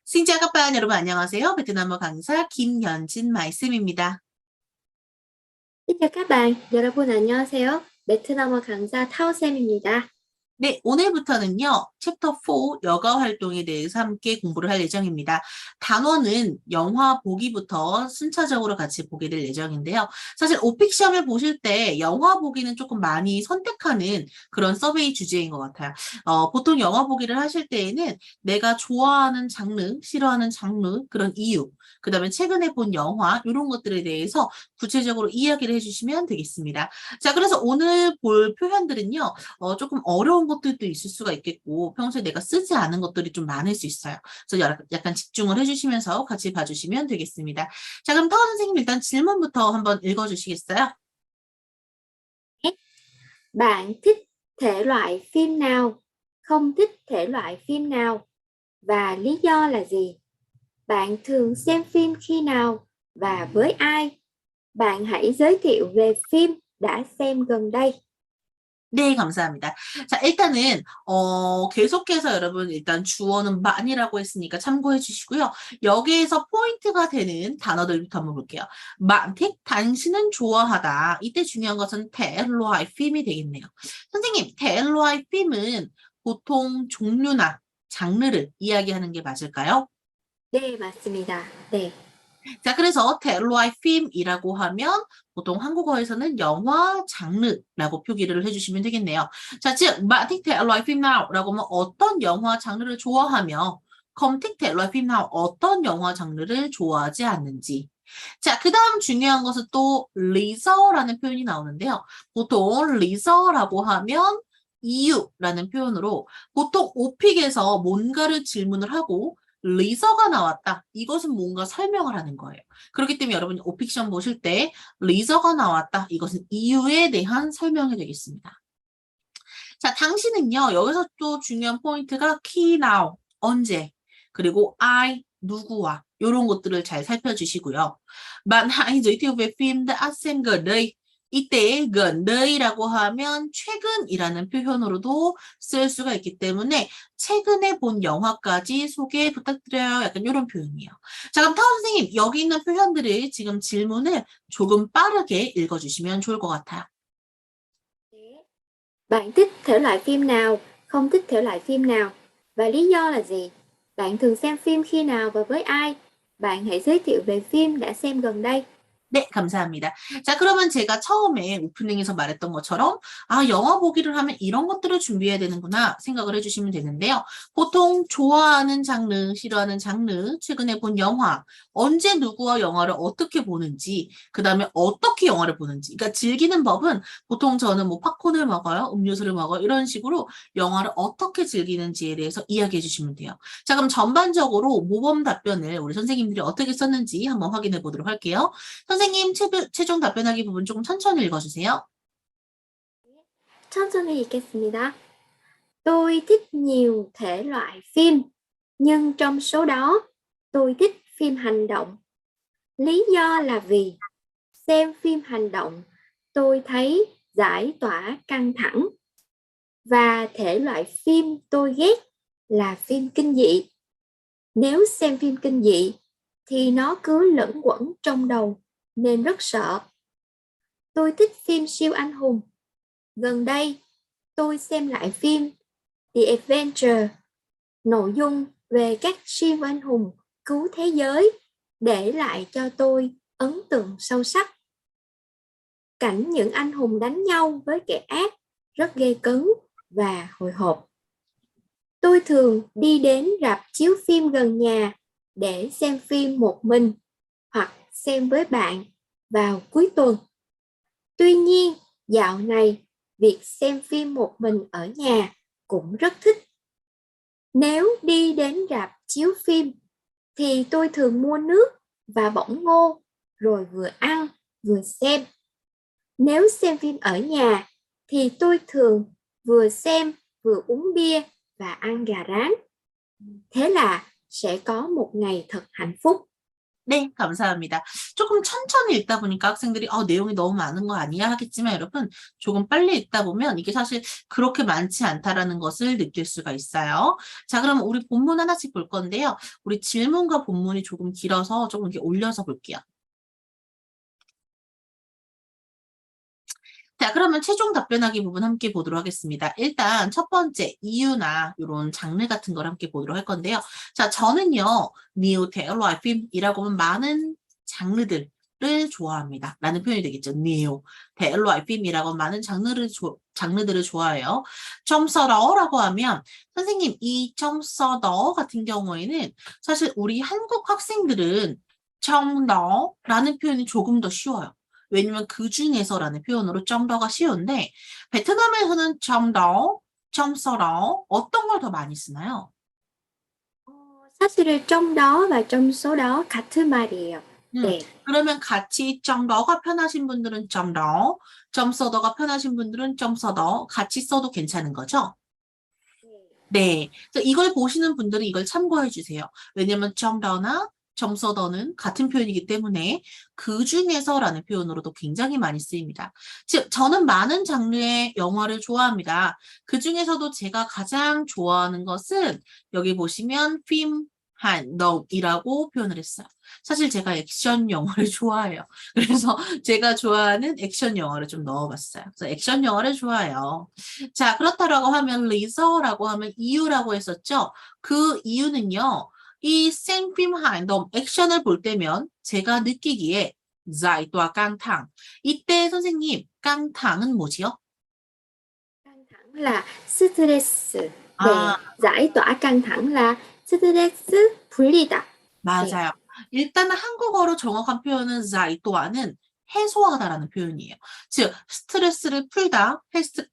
Xin chào các bạn, 여러분 안녕하세요. 베트남어 강사 김연진 말씀입니다. Xin chào các bạn, 여러분 안녕하세요. 베트남어 강사 타오쌤입니다. 네, 오늘부터는요, 챕터 4 여가 활동에 대해서 함께 공부를 할 예정입니다. 단원은 영화 보기부터 순차적으로 같이 보게 될 예정인데요. 사실 오픽 시험을 보실 때 영화 보기는 조금 많이 선택하는 그런 서베이 주제인 것 같아요. 보통 영화 보기를 하실 때에는 내가 좋아하는 장르, 싫어하는 장르, 그런 이유, 그 다음에 최근에 본 영화, 이런 것들에 대해서 구체적으로 이야기를 해주시면 되겠습니다. 자, 그래서 오늘 볼 표현들은요, 조금 어려운 것들도 있을 수가 있겠고 평소에 내가 쓰지 않은 것들이 좀 많을 수 있어요. 그래서 약간 집중을 해주시면서 같이 봐주시면 되겠습니다. 자, 그럼 타원 선생님 일단 질문부터 한번 읽어주시겠어요? Bạn thích thể loại phim nào? Không thích thể loại phim nào? Và lý do là gì? Bạn thường xem phim khi nào và với ai? Bạn hãy giới thiệu về phim đã xem gần đây. 네, 감사합니다. 자, 일단은 계속해서 여러분 일단 주어는 많이라고 했으니까 참고해 주시고요. 여기에서 포인트가 되는 단어들부터 한번 볼게요. 많택, 당신은 좋아하다. 이때 중요한 것은 텔로아이 핌이 되겠네요. 선생님, 텔로아이 핌은 보통 종류나 장르를 이야기하는 게 맞을까요? 네, 맞습니다. 네. 자, 그래서 텔로아이 핌이라고 하면 보통 한국어에서는 영화 장르라고 표기를 해주시면 되겠네요. 자, 즉, 마틱 텔로아이 핌나우라고 하면 어떤 영화 장르를 좋아하며 검틱 텔로아이 핌나우 어떤 영화 장르를 좋아하지 않는지. 자, 그 다음 중요한 것은 또 리서라는 표현이 나오는데요. 보통 리서라고 하면 이유라는 표현으로 보통 오픽에서 뭔가를 질문을 하고 리서가 나왔다. 이것은 뭔가 설명을 하는 거예요. 그렇기 때문에 여러분이 오픽션 보실 때 리서가 나왔다. 이것은 이유에 대한 설명이 되겠습니다. 자, 당신은요. 여기서 또 중요한 포인트가 key now, 언제, 그리고 I, 누구와 이런 것들을 잘 살펴주시고요. Bạn hãy giới thiệu về phim đã xem gần đây. 이때 gần day라고 하면 최근이라는 표현으로도 쓸 수가 있기 때문에 최근에 본 영화까지 소개 부탁드려요. 약간 이런 표현이에요. 자, 그럼 타원 선생님 여기 있는 표현들을 지금 질문을 조금 빠르게 읽어주시면 좋을 것 같아요. Bạn thích thể loại phim nào? Không thích thể loại phim nào? Và lý do là gì? Bạn thường xem phim khi nào và với ai? Bạn hãy giới thiệu về phim đã xem gần đây. 네, 감사합니다. 자, 그러면 제가 처음에 오프닝에서 말했던 것처럼, 영화 보기를 하면 이런 것들을 준비해야 되는구나 생각을 해주시면 되는데요. 보통 좋아하는 장르, 싫어하는 장르, 최근에 본 영화, 언제 누구와 영화를 어떻게 보는지, 그 다음에 어떻게 영화를 보는지. 그러니까 즐기는 법은 보통 저는 뭐 팝콘을 먹어요, 음료수를 먹어요, 이런 식으로 영화를 어떻게 즐기는지에 대해서 이야기해 주시면 돼요. 자, 그럼 전반적으로 모범 답변을 우리 선생님들이 어떻게 썼는지 한번 확인해 보도록 할게요. 선생님, 최종 답변하기 부분 조금 천천히 읽어주세요. 천천히 읽겠습니다. Tôi thích nhiều thể loại phim, nhưng trong số đó tôi thích phim hành động. Lý do là vì xem phim hành động tôi thấy giải tỏa căng thẳng. Và thể loại phim tôi ghét là phim kinh dị. Nếu xem phim kinh dị thì nó cứ lẫn quẩn trong đầu nên rất sợ. Tôi thích phim siêu anh hùng. Gần đây tôi xem lại phim The Adventure, nội dung về các siêu anh hùng cứu thế giới để lại cho tôi ấn tượng sâu sắc. Cảnh những anh hùng đánh nhau với kẻ ác rất ghê cấn và hồi hộp. Tôi thường đi đến rạp chiếu phim gần nhà để xem phim một mình hoặc xem với bạn vào cuối tuần. Tuy nhiên, dạo này việc xem phim một mình ở nhà cũng rất thích. Nếu đi đến rạp chiếu phim thì tôi thường mua nước và bỏng ngô rồi vừa ăn vừa xem. Nếu xem phim ở nhà thì tôi thường vừa xem vừa uống bia và ăn gà rán. Thế là sẽ có một ngày thật hạnh phúc. 네, 감사합니다. 조금 천천히 읽다 보니까 학생들이 내용이 너무 많은 거 아니야 하겠지만 여러분 조금 빨리 읽다 보면 이게 사실 그렇게 많지 않다라는 것을 느낄 수가 있어요. 자, 그럼 우리 본문 하나씩 볼 건데요. 우리 질문과 본문이 조금 길어서 조금 이렇게 올려서 볼게요. 자, 그러면 최종 답변하기 부분 함께 보도록 하겠습니다. 일단 첫 번째 이유나 이런 장르 같은 걸 함께 보도록 할 건데요. 자, 저는요, nhiều thể loại phim이라고 하면 많은 장르들을 좋아합니다. 라는 표현이 되겠죠. nhiều thể loại phim이라고 하면 많은 장르들을 좋아해요. trong sau do라고 하면 선생님 이 trong sau đó 같은 경우에는 사실 우리 한국 학생들은 trong do라는 표현이 조금 더 쉬워요. 왜냐면 그 중에서라는 표현으로 좀 더가 쉬운데 베트남에서는 좀 더, 좀 서러 어떤 걸 더 많이 쓰나요? 사실은 trong đó và trong số đó 같은 말이에요. 네. 그러면 같이 좀 더가 편하신 분들은 좀 더, 좀 서더가 편하신 분들은 좀 서더 같이 써도 괜찮은 거죠? 네. 그래서 이걸 보시는 분들은 이걸 참고해 주세요. 왜냐면 좀 더나 좀 서더는 같은 표현이기 때문에 그 중에서라는 표현으로도 굉장히 많이 쓰입니다. 즉, 저는 많은 장르의 영화를 좋아합니다. 그 중에서도 제가 가장 좋아하는 것은 여기 보시면 film 한동이라고 표현을 했어요. 사실 제가 액션 영화를 좋아해요. 그래서 제가 좋아하는 액션 영화를 좀 넣어봤어요. 그래서 액션 영화를 좋아해요. 자, 그렇다라고 하면 리서라고 하면 이유라고 했었죠. 그 이유는요. 이 생필 hành động 액션을 볼 때면 제가 느끼기에 giải tỏa căng thẳng. 이때 선생님 깡탕은 뭐지요? Căng thẳng là stress. 네. 아, giải tỏa căng thẳng là stress 풀리다. 네. 맞아요. 일단 한국어로 정확한 표현은 giải tỏa 는 해소하다라는 표현이에요. 즉 스트레스를 풀다,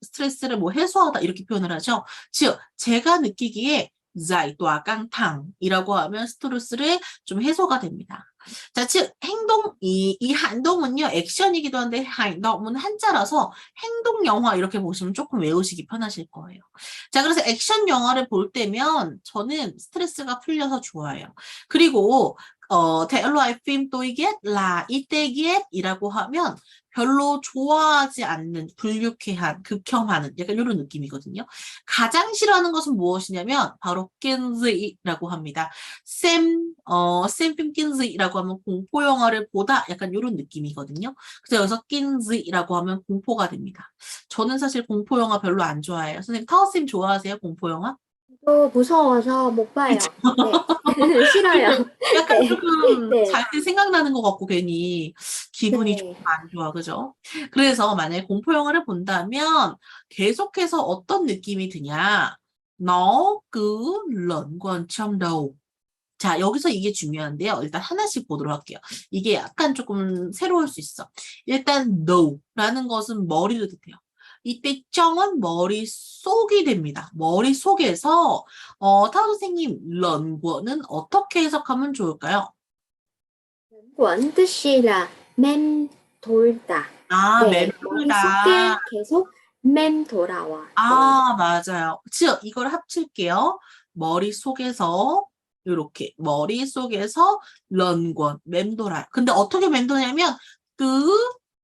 스트레스를 뭐 해소하다 이렇게 표현을 하죠. 즉 제가 느끼기에 giải tỏa căng thẳng 이라고 하면 스트레스를 좀 해소가 됩니다. 자, 즉 이 한동은요 액션이기도 한데 한동은 한자라서 행동 영화 이렇게 보시면 조금 외우시기 편하실 거예요. 자, 그래서 액션 영화를 볼 때면 저는 스트레스가 풀려서 좋아요. 그리고 thể loại phim tôi ghét là 이때 ghét 이라고 하면 별로 좋아하지 않는, 불쾌한, 극혐하는 약간 이런 느낌이거든요. 가장 싫어하는 것은 무엇이냐면 바로 낀즈이라고 합니다. 쌤 낀즈이라고 하면 공포 영화를 보다 약간 이런 느낌이거든요. 그래서 여기서 낀즈이라고 하면 공포가 됩니다. 저는 사실 공포 영화 별로 안 좋아해요. 선생님 타워쌤 좋아하세요? 공포 영화? 또 무서워서 못 봐요. 네. 싫어요. 약간 네. 조금 네. 잘 때 생각나는 것 같고 괜히 기분이 조금 네. 안 좋아, 그죠? 그래서 만약에 공포 영화를 본다면 계속해서 어떤 느낌이 드냐? Nó cứ luẩn quẩn trong đầu. 자, 여기서 이게 중요한데요. 일단 하나씩 보도록 할게요. 이게 약간 조금 새로울 수 있어. 일단 know라는 것은 머리를 뜻해요. 이때 정은 머릿속이 됩니다. 머릿속에서 타로 선생님 런권은 어떻게 해석하면 좋을까요? quẩn 뜻이 là 맴돌다. 아, 네. 머릿속에 맴돌다. 계속 맴돌아와. 네. 아, 맞아요. 즉, 이걸 합칠게요. 머릿속에서 이렇게 머릿속에서 런권 맴돌아요. 근데 어떻게 맴도냐면 그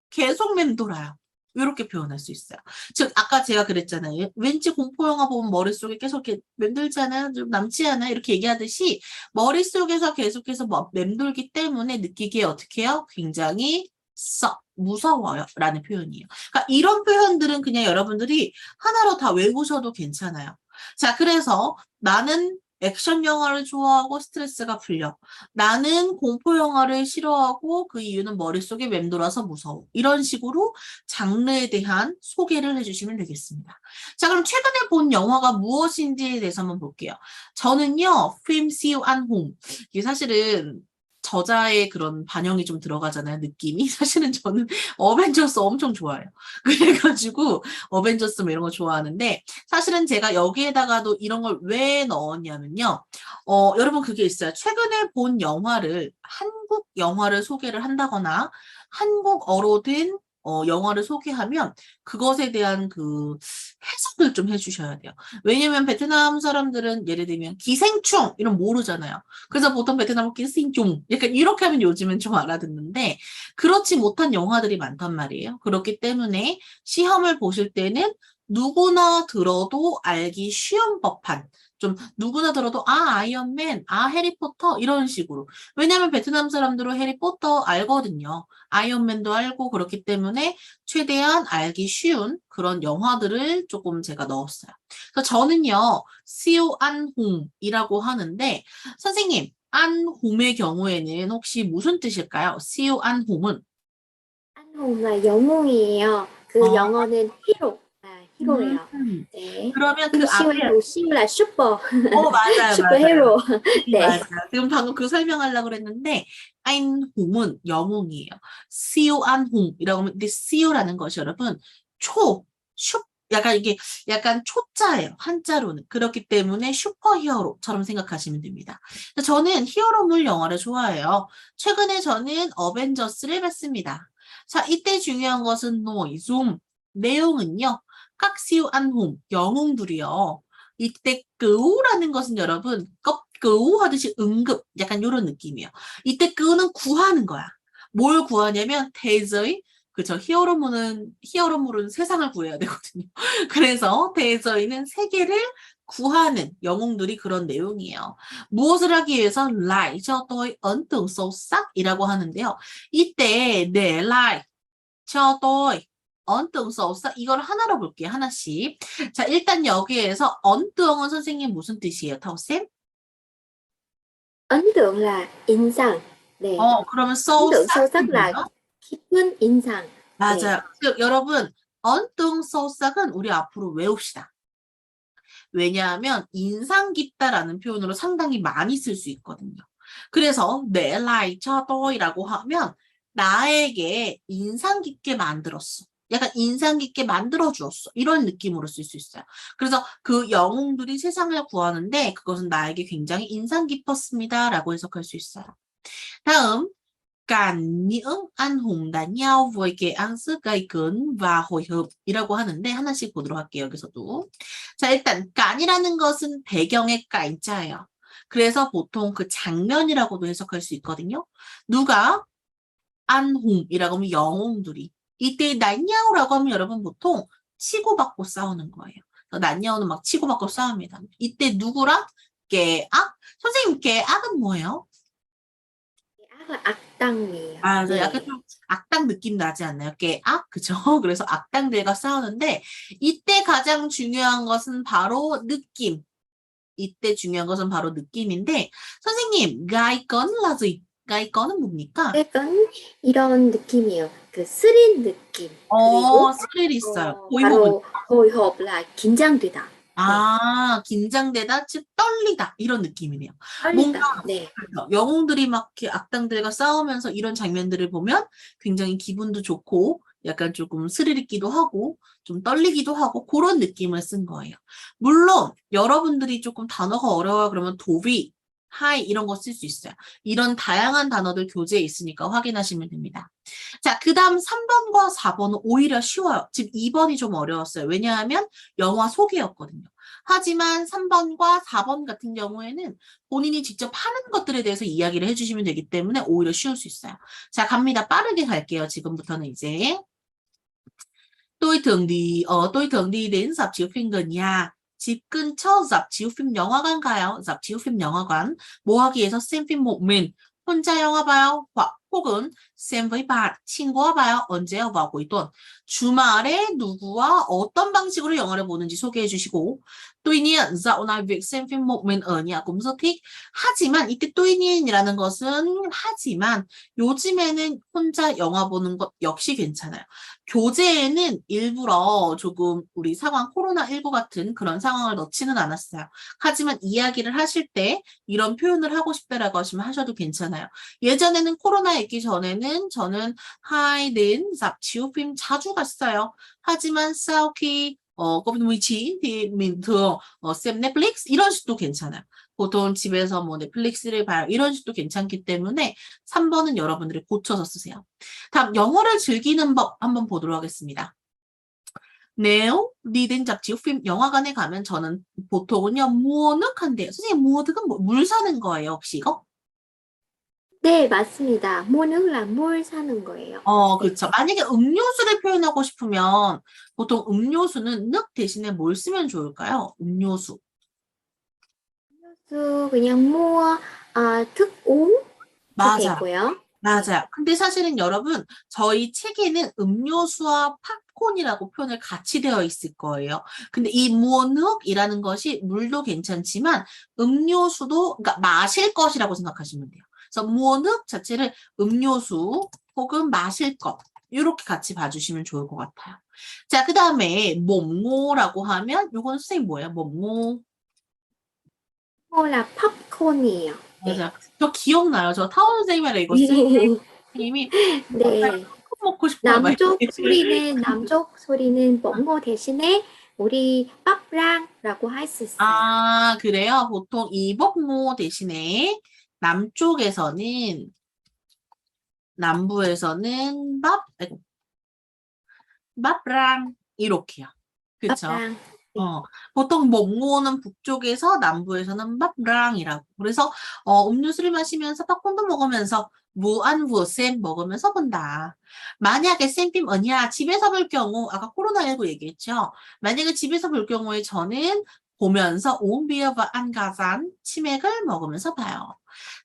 계속 맴돌아요. 이렇게 표현할 수 있어요. 즉 아까 제가 그랬잖아요. 왠지 공포 영화 보면 머릿속에 계속 이렇게 맴돌잖아요. 좀 남지 않아요? 이렇게 얘기하듯이 머릿속에서 계속해서 맴돌기 때문에 느끼기에 어떻게 해요? 굉장히 무서워요. 라는 표현이에요. 그러니까 이런 표현들은 그냥 여러분들이 하나로 다 외우셔도 괜찮아요. 자, 그래서 나는 액션 영화를 좋아하고 스트레스가 풀려. 나는 공포 영화를 싫어하고 그 이유는 머릿속에 맴돌아서 무서워. 이런 식으로 장르에 대한 소개를 해주시면 되겠습니다. 자, 그럼 최근에 본 영화가 무엇인지에 대해서 한번 볼게요. 저는요, phim siêu anh hùng. 이게 사실은 저자의 그런 반영이 좀 들어가잖아요, 느낌이. 사실은 저는 어벤져스 엄청 좋아해요. 그래가지고 어벤져스 뭐 이런 거 좋아하는데 사실은 제가 여기에다가도 이런 걸 왜 넣었냐면요. 여러분 그게 있어요. 최근에 본 영화를 한국 영화를 소개를 한다거나 한국어로 된 영화를 소개하면 그것에 대한 그 해석을 좀 해주셔야 돼요. 왜냐면 베트남 사람들은 예를 들면 기생충 이런 모르잖아요. 그래서 보통 베트남어 기생충 약간 이렇게 하면 요즘은 좀 알아듣는데 그렇지 못한 영화들이 많단 말이에요. 그렇기 때문에 시험을 보실 때는 누구나 들어도 알기 쉬운 법한 좀 누구나 들어도 아이언맨, 해리포터 이런 식으로. 왜냐면 베트남 사람들은 해리포터 알거든요. 아이언맨도 알고 그렇기 때문에 최대한 알기 쉬운 그런 영화들을 조금 제가 넣었어요. 그래서 저는요, 시오 안홍이라고 하는데 선생님, 안홍의 경우에는 혹시 무슨 뜻일까요? 시오 안홍은? Anh hùng là 영웅이에요. 그 어, 영어는 hero, 히로예요. 음, 네. 그러면 그 그리고 앞에 시우 안녕, 시우 là super, 맞아요, 맞아요. superhero. 네. 맞아요. 지금 방금 그 설명하려고 그랬는데, 안홍은 영웅이에요. 시오 안홍이라고 하면, 근데 시오라는 것이 여러분, 약간 이게 약간 초자예요. 한자로는. 그렇기 때문에 슈퍼히어로처럼 생각하시면 됩니다. 저는 히어로물 영화를 좋아해요. 최근에 저는 어벤져스를 봤습니다. 자, 이때 중요한 것은 노이좀, 내용은요. 깍시오 안홍, 영웅들이요. 이때 끄우라는 것은 여러분 끄우 하듯이 응급 약간 이런 느낌이에요. 이때 끄우는 구하는 거야. 뭘 구하냐면 대저의 그죠. 히어로물은 세상을 구해야 되거든요. 그래서 대저의는 세계를 구하는 영웅들이 그런 내용이에요. 무엇을 하기 위해서 라이 저도의 ấn tượng ，sâu sắc 이라고 하는데요. 이때 네 라이 저도의 ấn tượng sâu sắc 이걸 하나로 볼게요. 하나씩. 자, 일단 여기에서 ấn tượng 은 선생님 무슨 뜻이에요, 타오쌤? ấn tượng là 인상. 네. 그러면 ấn tượng sâu sắc sâu sắc là 뭐예요? 깊은 인상. 네. 맞아요. 즉, 여러분, ấn tượng sâu sắc 은 우리 앞으로 외웁시다. 왜냐하면 인상 깊다라는 표현으로 상당히 많이 쓸 수 있거든요. 그래서 내 라이 저도이라고 하면 나에게 인상 깊게 만들었어. 약간 인상 깊게 만들어 주었어. 이런 느낌으로 쓸 수 있어요. 그래서 그 영웅들이 세상을 구하는데 그것은 나에게 굉장히 인상 깊었습니다라고 해석할 수 있어요. 다음 Càn những anh hùng đánh nhau với cái án sức gây cấn và hồi hộp 이라고 하는데 하나씩 보도록 할게요. 여기서도. 자, 일단 깐이라는 것은 배경의 깐자예요. 그래서 보통 그 장면이라고도 해석할 수 있거든요. 누가 안홍이라고 하면 영웅들이 이때 난야오라고 하면 여러분 보통 치고받고 싸우는 거예요. 난야오는 막 치고받고 싸웁니다. 이때 누구랑 깨악? 선생님 깨악은 뭐예요? ác là 악당이에요. 맞아. 약간 네. 좀 악당 느낌 나지 않나요? 깨악? 그죠? 그래서 악당들과 싸우는데 이때 가장 중요한 것은 바로 느낌. 이때 중요한 것은 바로 느낌인데 선생님, 가이건 라지. 가이건은 뭡니까? 약간 이런 느낌이에요. 그 스릴 느낌. 그리고 스릴 있어요. 호이호브. 바로 hồi hộp là 긴장되다. 네. 긴장되다, 즉 떨리다 이런 느낌이네요. 뭔가 떨리다. 네. 영웅들이 막 이렇게 악당들과 싸우면서 이런 장면들을 보면 굉장히 기분도 좋고 약간 조금 스릴 있기도 하고 좀 떨리기도 하고 그런 느낌을 쓴 거예요. 물론 여러분들이 조금 단어가 어려워요 그러면 도비, 하이 이런 거 쓸 수 있어요. 이런 다양한 단어들 교재에 있으니까 확인하시면 됩니다. 자, 그 다음 3번과 4번은 오히려 쉬워요. 지금 2번이 좀 어려웠어요. 왜냐하면 영화 소개였거든요. 하지만 3번과 4번 같은 경우에는 본인이 직접 하는 것들에 대해서 이야기를 해주시면 되기 때문에 오히려 쉬울 수 있어요. 자, 갑니다. 빠르게 갈게요. 지금부터는 이제. tôi thường đi đến rạp chiếu phim gần nhà. 집 근처 rạp chiếu phim 영화관 가요. rạp chiếu phim 영화관. 뭐 하기 위해서 xem phim một mình. 혼자 영화 봐요. 혹은 xem với bạn, 친구와 봐요. 언제요? vào cuối tuần. 주말에 누구와 어떤 방식으로 영화를 보는지 소개해 주시고 tuy nhiên, dạo này việc xem phim một mình ở nhà cũng rất thích. 하지만 이때 tuy nien이라는 것은 하지만 요즘에는 혼자 영화 보는 것 역시 괜찮아요. 교재에는 일부러 조금 우리 상황 코로나19 같은 그런 상황을 넣지는 않았어요. 하지만 이야기를 하실 때 이런 표현을 하고 싶다라고 하시면 하셔도 괜찮아요. 예전에는 코로나 있기 전에는 저는 하이든 잡 지오핌 자주 갔어요. 하지만 sau khi COVID-19 thì mình thường xem Netflix 이런 식도 괜찮아요. 보통 집에서 뭐 넷플릭스를 봐요. 이런 식도 괜찮기 때문에 3번은 여러분들이 고쳐서 쓰세요. 다음 영어를 즐기는 법 한번 보도록 하겠습니다. Nếu đi đến rạp chiếu phim 영화관에 가면 저는 보통은요 mua nước 한대요. 선생님 mua nước 물 사는 거예요 혹시 이거? 네, 맞습니다. mua nước là 물 사는 거예요. 네. 그렇죠. 만약에 음료수를 표현하고 싶으면 보통 음료수는 nước 대신에 뭘 쓰면 좋을까요? 음료수. 그냥 mua thức uống cho 맞아요. 되고요. 맞아요. 근데 사실은 여러분, 저희 책에는 음료수와 팝콘이라고 표현을 같이 되어 있을 거예요. 근데 이 무언흑이라는 것이 물도 괜찮지만 음료수도, 그러니까 마실 것이라고 생각하시면 돼요. 그래서 무언흑 자체를 음료수 혹은 마실 것, 이렇게 같이 봐주시면 좋을 것 같아요. 자, 그 다음에 몸모라고 하면, 요건 선생님 뭐예요? 몸모. mua là popcorn이에요. 네. 맞아요. 저 기억나요. 저 타원 선생님이랑 이거 쓸 때 선생님이 네. 먹고 싶어요. 막 남쪽 소리는 멍모 대신에 우리 빡랑라고 할 수 있어요. 아, 그래요? 보통 이복모 대신에 남부에서는 밥랑 이렇게요. 그쵸? 빡랑. 보통 목모는 북쪽에서 남부에서는 밥랑이라고. 그래서 음료수를 마시면서 팝콘도 먹으면서 무안무쌤 먹으면서 본다. 만약에 쌤빔 언니야 집에서 볼 경우 아까 코로나19 얘기했죠. 만약에 집에서 볼 경우에 저는 보면서 온비어와 안가산 치맥을 먹으면서 봐요.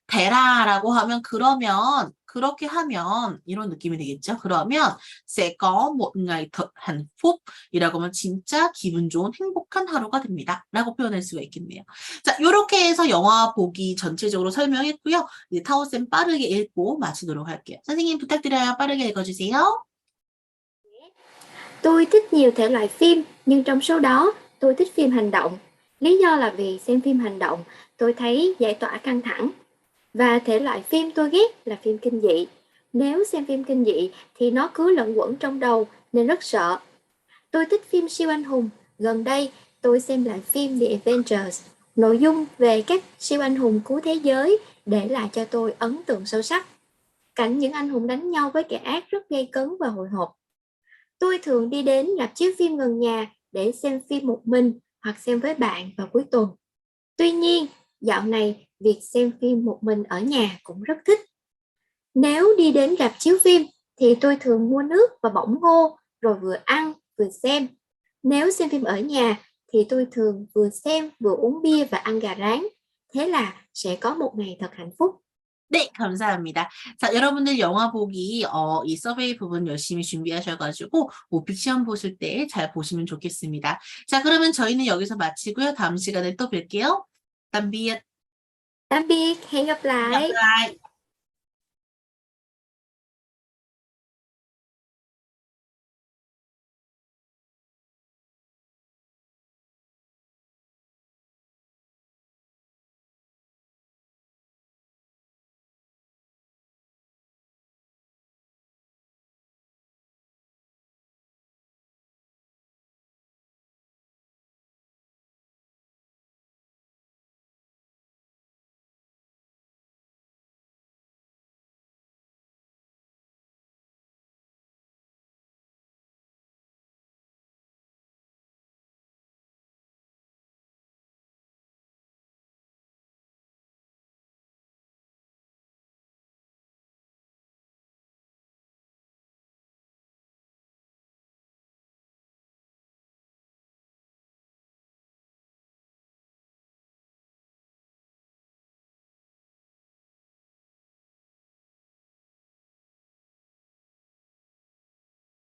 대라라고 하면 그러면 그렇게 하면 이런 느낌이 되겠죠. 그러면 sẽ có một ngày thật hạnh phúc 이라고 하면 진짜 기분 좋은 행복한 하루가 됩니다. 라고 표현할 수가 있겠네요. 자, 이렇게 해서 영화 보기 전체적으로 설명했고요. 이제 타오쌤 빠르게 읽고 마치도록 할게요. 선생님 부탁드려요. 빠르게 읽어주세요. Tôi thích nhiều thể loại phim, nhưng trong số đó tôi thích phim hành động. Lý do là vì xem phim hành động, tôi thấy giải tỏa căng thẳng. Và thể loại phim tôi ghét là phim kinh dị. Nếu xem phim kinh dị thì nó cứ lẫn quẩn trong đầu nên rất sợ. Tôi thích phim siêu anh hùng. Gần đây tôi xem lại phim The Avengers. Nội dung về các siêu anh hùng cứu thế giới để lại cho tôi ấn tượng sâu sắc. Cảnh những anh hùng đánh nhau với kẻ ác rất gay cấn và hồi hộp. Tôi thường đi đến rạp chiếu phim gần nhà để xem phim một mình hoặc xem với bạn vào cuối tuần. Tuy nhiên, dạo này việc xem phim một mình ở nhà cũng rất thích. Nếu đi đến rạp chiếu phim thì tôi thường mua nước và bỏng ngô rồi vừa ăn vừa xem. Nếu xem phim ở nhà thì tôi thường vừa xem vừa uống bia và ăn gà rán. Thế là sẽ có một ngày thật hạnh phúc. 네, 감사합니다. 자, 여러분들 영화 보기, 이 서베이 부분 열심히 준비하셔가지고, 오픽 시험 보실 때 잘 보시면 좋겠습니다. 자, 그러면 저희는 여기서 마치고요. 다음 시간에 또 뵐게요. tạm biệt. Tạm biệt, hẹn gặp lại. Gặp lại.